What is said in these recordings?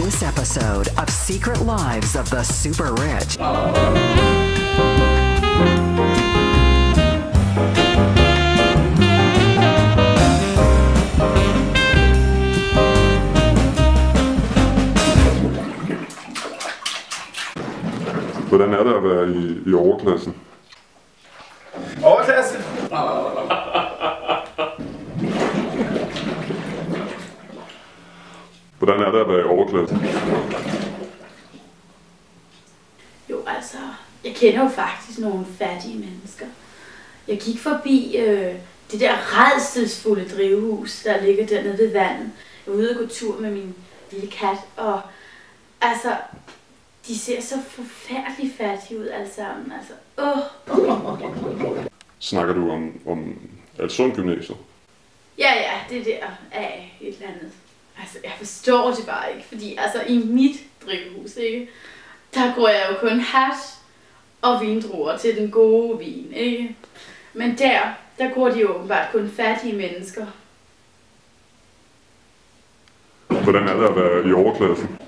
this episode of Secret Lives of the Super Rich. Hvordan er det at være i overklassen? Overklasse? Hvordan er det at være i overklassen? Jo, altså, jeg kender jo faktisk nogle fattige mennesker. Jeg gik forbi det der rædselsfulde drivhus, der ligger dernede ved vandet. Jeg var ude og gå tur med min lille kat, og altså, de ser så forfærdeligt fattige ud alle sammen. Altså, Snakker du om Alssund Gymnasiet? Ja, det der af et eller andet. Altså, jeg forstår det bare ikke, fordi altså i mit drivhus, ikke, der går jeg jo kun hash og vindruer til den gode vin, ikke? Men der går de jo åbenbart kun fattige mennesker. Hvordan er det at være i overklassen?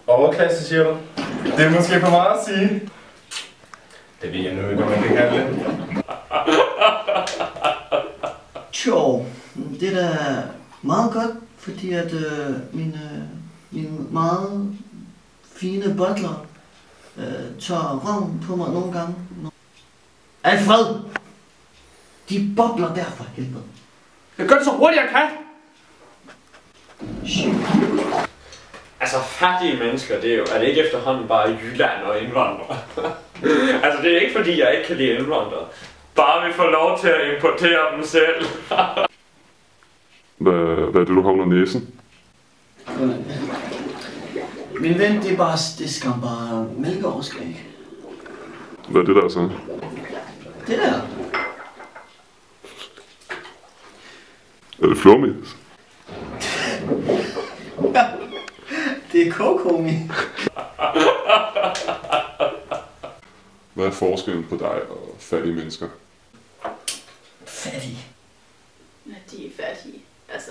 Overklasse, siger du? Det er måske for meget at sige. Det ved jeg nu ikke, om man kan kalde det. Jo, det er da meget godt, fordi at min meget fine butler tør røven på mig nogle gange. Alfred! De bobler der for helvede. Jeg gør det så hurtigt jeg kan! Altså fattige mennesker, er det ikke efterhånden bare Jylland og indvandrere? Altså det er ikke fordi jeg ikke kan lide indvandrere. Bare vi får lov til at importere dem selv. Hvad er det, du har under næsen? Min ven, det skal bare mælkeoverskæg. Hvad er det der så? Det der? Er det flormelis? Det er kokomi. Hvad er forskellen på dig og fattige mennesker? Fattige? Ja, de er fattige, altså.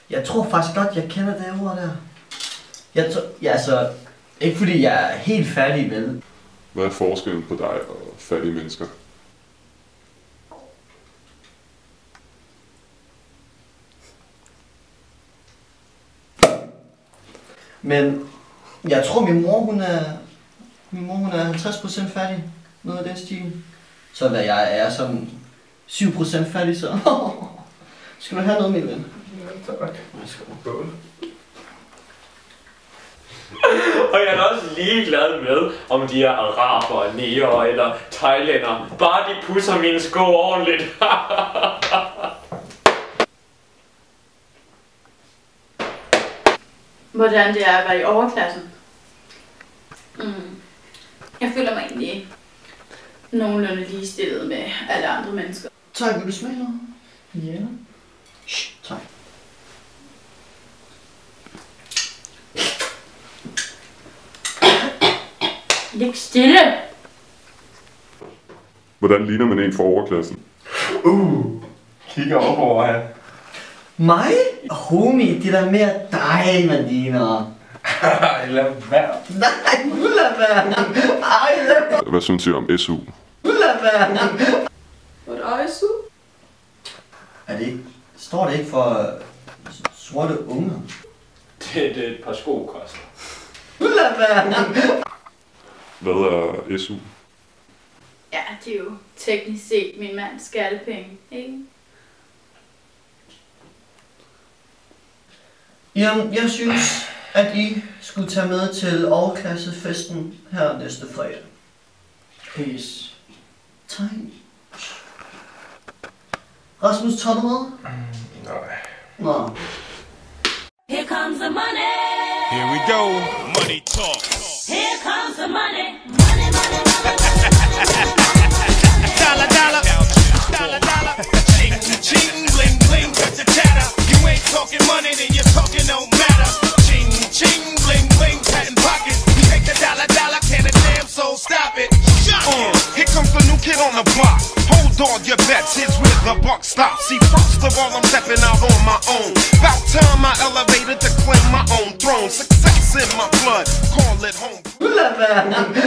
Jeg tror faktisk godt, jeg kender det ord der. Altså, ikke fordi jeg er helt fattig, vel? Hvad er forskellen på dig og fattige mennesker? Men jeg tror min mor hun er 50% fattig, noget af den stil. Så hvad jeg er sådan 7% fattig, så skal du have noget, min ven? Ja, tak. Skål. Og jeg er også ligeglad med, om de er araber, negere eller thailænder. Bare de pusser mine sko ordentligt. Hvordan det er at være i overklassen. Jeg føler mig egentlig nogenlunde ligestillet med alle andre mennesker. Tak, vil du smage noget? Ja. Tak. Lig stille! Hvordan ligner man en fra overklassen? Kigger op over her. Mig? Homie, det der mere dig, man ligner. Ej, lad være. Nej, nu lad være. Ej, lad være. Hvad synes I om SU? Nu lad være. Hvad er SU? Er det ikke? Står det ikke for sorte unger? Det er et par sko koster. Nu lad være. Hvad er SU? Ja, det er jo teknisk set min mands skattepenge, ikke? Jamen, jeg synes, at I skulle tage med til overklassefesten her næste fredag. Peace. Time. Rasmus, tager du med? Nej. Nå. Here comes the money. Here we go. Money talk. Here comes the money. Money, money, money. Dollar, dollar. Dollar, dollar. Ching, ching, bling, bling, cut the chatter. You ain't talking money, then you're talking no matter. Ching, ching, bling, bling, patent pockets. You take the dollar, dollar, can a damn soul stop it? Here comes the new kid on the block. Hold on your bets, here's where the buck stops. See, first of all, I'm stepping out on my own. About time I elevated to claim my own throne. Success in my blood. Call it home. Lad være.